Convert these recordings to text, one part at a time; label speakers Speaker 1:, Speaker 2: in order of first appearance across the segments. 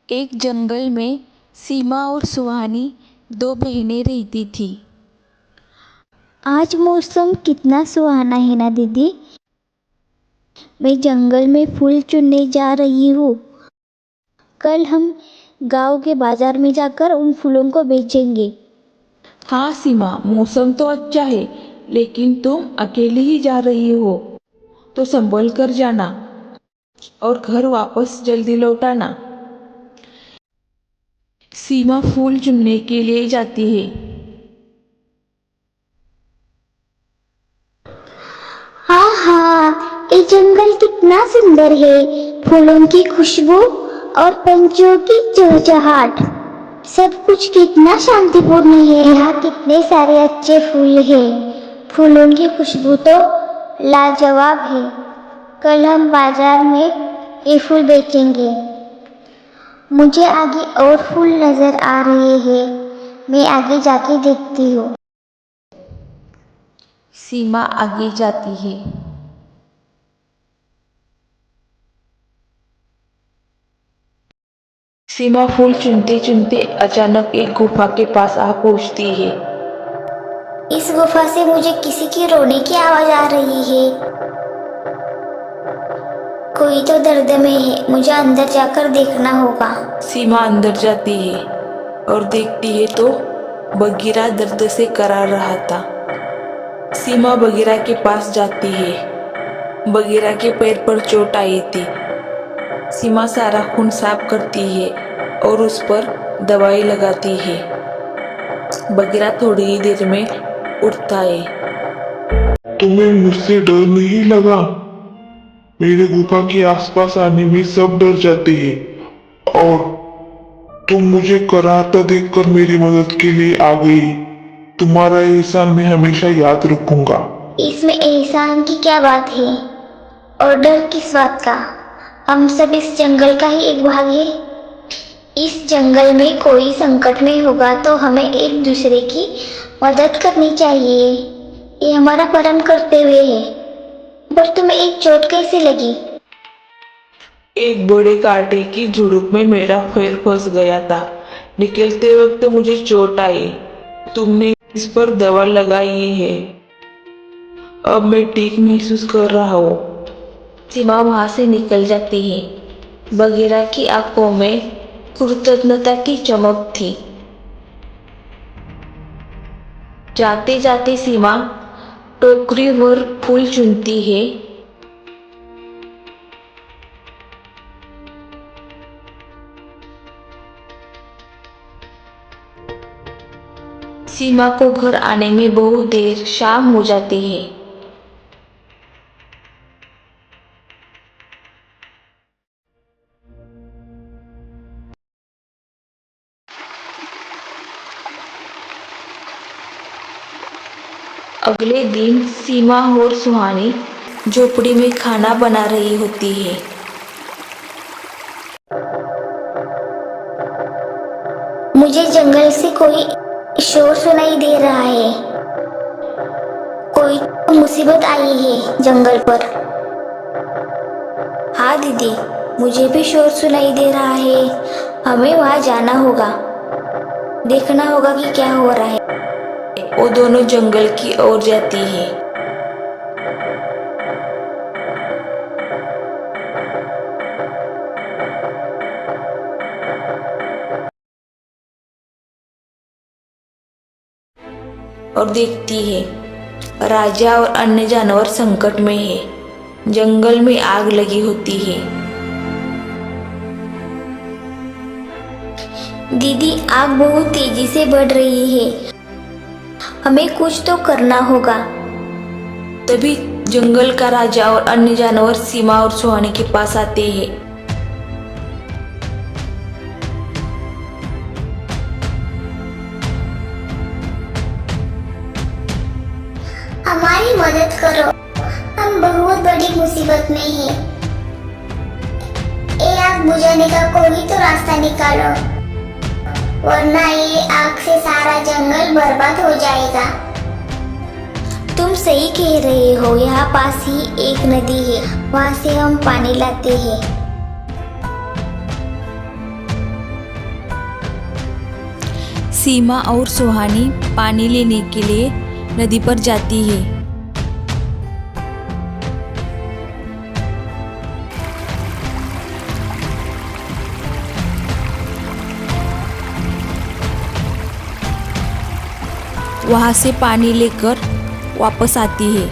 Speaker 1: एक जंगल में सीमा और सुहानी दो बहनें रहती थी।
Speaker 2: आज मौसम कितना सुहाना है ना दीदी। मैं जंगल में फूल चुनने जा रही हूँ। कल हम गांव के बाजार में जाकर उन फूलों को बेचेंगे।
Speaker 1: हाँ सीमा, मौसम तो अच्छा है, लेकिन तुम अकेली ही जा रही हो तो संभल कर जाना और घर वापस जल्दी लौटाना। सीमा फूल चुनने के लिए जाती है।
Speaker 2: हाँ हाँ, ये जंगल कितना सुंदर है। फूलों की खुशबू और पंछियों की चहचहाट, सब कुछ कितना शांतिपूर्ण है। यहाँ कितने सारे अच्छे फूल हैं। फूलों की खुशबू तो लाजवाब है। कल हम बाजार में ये फूल बेचेंगे। मुझे आगे और फूल नजर आ रहे हैं। मैं आगे जाके देखती हूँ।
Speaker 1: सीमा आगे जाती है। सीमा फूल चुनते चुनते अचानक एक गुफा के पास आ पहुंचती है।
Speaker 2: इस गुफा से मुझे किसी की रोने की आवाज आ रही है। कोई तो दर्द में है। मुझे अंदर जाकर देखना होगा।
Speaker 1: सीमा अंदर जाती है और देखती है तो बगीरा दर्द से कराह रहा था। सीमा बगीरा के पास जाती है। बगीरा के पैर पर चोट आई थी। सीमा सारा खून साफ करती है और उस पर दवाई लगाती है। बगीरा थोड़ी ही देर में उठता है।
Speaker 3: तुम्हें मुझसे डर नहीं लगा? मेरे गुफा के आसपास आने में सब डर जाते हैं और तुम मुझे कराहता देखकर मेरी मदद के लिए आ गई। तुम्हारा एहसान मैं हमेशा याद रखूंगा।
Speaker 2: इसमें एहसान की क्या बात है और डर किस बात का? हम सब इस जंगल का ही एक भाग है। इस जंगल में कोई संकट में होगा तो हमें एक दूसरे की मदद करनी चाहिए। ये हमारा परम कर्तव्य है। पर तुम्हें एक चोट कैसे लगी?
Speaker 1: एक बड़े कांटे की झुड़ुप में मेरा पैर फंस गया था। निकलते वक्त मुझे चोट आई। तुमने इस पर दवा लगाई है। अब मैं ठीक महसूस कर रहा हूँ। सीमा वहां से निकल जाती है। बगीरा की आंखों में कृतज्ञता की चमक थी। जाते जाते सीमा टोकरी भर फूल चुनती है। सीमा को घर आने में बहुत देर शाम हो जाती है। अगले दिन सीमा और सुहानी झोपड़ी में खाना बना रही होती है।
Speaker 2: मुझे जंगल से कोई शोर सुनाई दे रहा है। कोई तो मुसीबत आई है जंगल पर। हाँ दीदी, मुझे भी शोर सुनाई दे रहा है। हमें वहां जाना होगा। देखना होगा कि क्या हो रहा है।
Speaker 1: वो दोनों जंगल की ओर जाती है। और देखती है राजा और अन्य जानवर संकट में है। जंगल में आग लगी होती है।
Speaker 2: दीदी, आग बहुत तेजी से बढ़ रही है। हमें कुछ तो करना होगा।
Speaker 1: तभी जंगल का राजा और अन्य जानवर सीमा और सुहानी के पास आते हैं।
Speaker 2: हमारी मदद करो। हम बहुत बड़ी मुसीबत में हैं। ये आग बुझाने का कोई तो रास्ता निकालो, वरना ये आग से सारा जंगल बर्बाद हो जाएगा। तुम सही कह रहे हो। यहाँ पास ही एक नदी है, वहाँ से हम पानी लाते हैं।
Speaker 4: सीमा और सुहानी पानी लेने के लिए नदी पर जाती है। वहाँ से पानी लेकर वापस आती है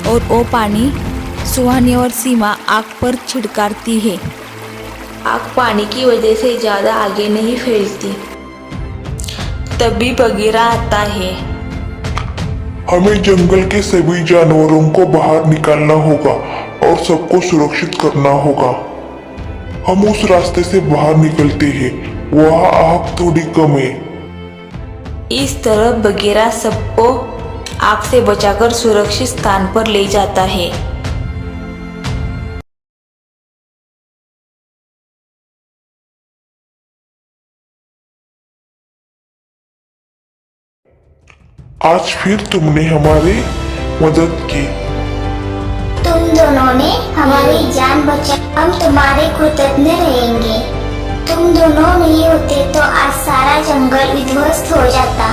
Speaker 4: और वो पानी सुहानी और सीमा आग पर छिड़काती है।
Speaker 1: आग पानी की वजह से ज़्यादा आगे नहीं फैलती। तभी बगीरा आता है।
Speaker 3: हमें जंगल के सभी जानवरों को बाहर निकालना होगा और सबको सुरक्षित करना होगा। हम उस रास्ते से बाहर निकलते हैं, वहाँ आग थोड़ी कम है।
Speaker 1: इस तरह बगीरा सबको आग से बचाकर सुरक्षित स्थान पर ले जाता है।
Speaker 3: आज फिर तुमने हमारी मदद की।
Speaker 2: तुम दोनों ने हमारी जान बचाई, हम तुम्हारे कृतज्ञ रहेंगे। तुम दोनों नहीं होते तो आज सारा जंगल विध्वस्त हो जाता।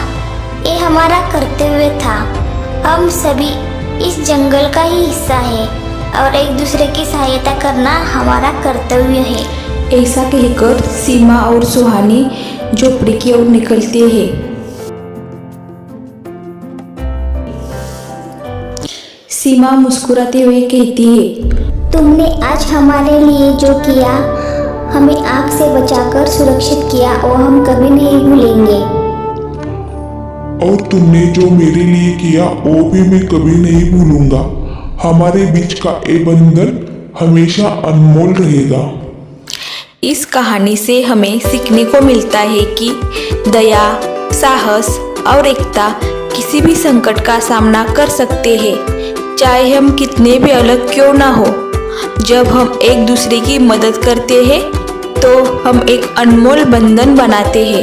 Speaker 2: ये हमारा कर्तव्य था। हम सभी इस जंगल का ही हिस्सा है और एक दूसरे की सहायता करना हमारा कर्तव्य है।
Speaker 4: ऐसा कहकर सीमा और सुहानी झोपड़ी की ओर निकलते हैं। सीमा मुस्कुराते हुए कहती है,
Speaker 2: तुमने आज हमारे लिए जो किया, हमें आग से बचाकर सुरक्षित किया, वो हम कभी नहीं भूलेंगे।
Speaker 3: और तुमने जो मेरे लिए किया वो भी मैं कभी नहीं भूलूंगा। हमारे बीच का ये बंधन हमेशा अनमोल रहेगा।
Speaker 1: इस कहानी से हमें सीखने को मिलता है कि दया, साहस और एकता किसी भी संकट का सामना कर सकते हैं, चाहे हम कितने भी अलग क्यों ना हो। जब हम एक दूसरे की मदद करते हैं तो हम एक अनमोल बंधन बनाते हैं।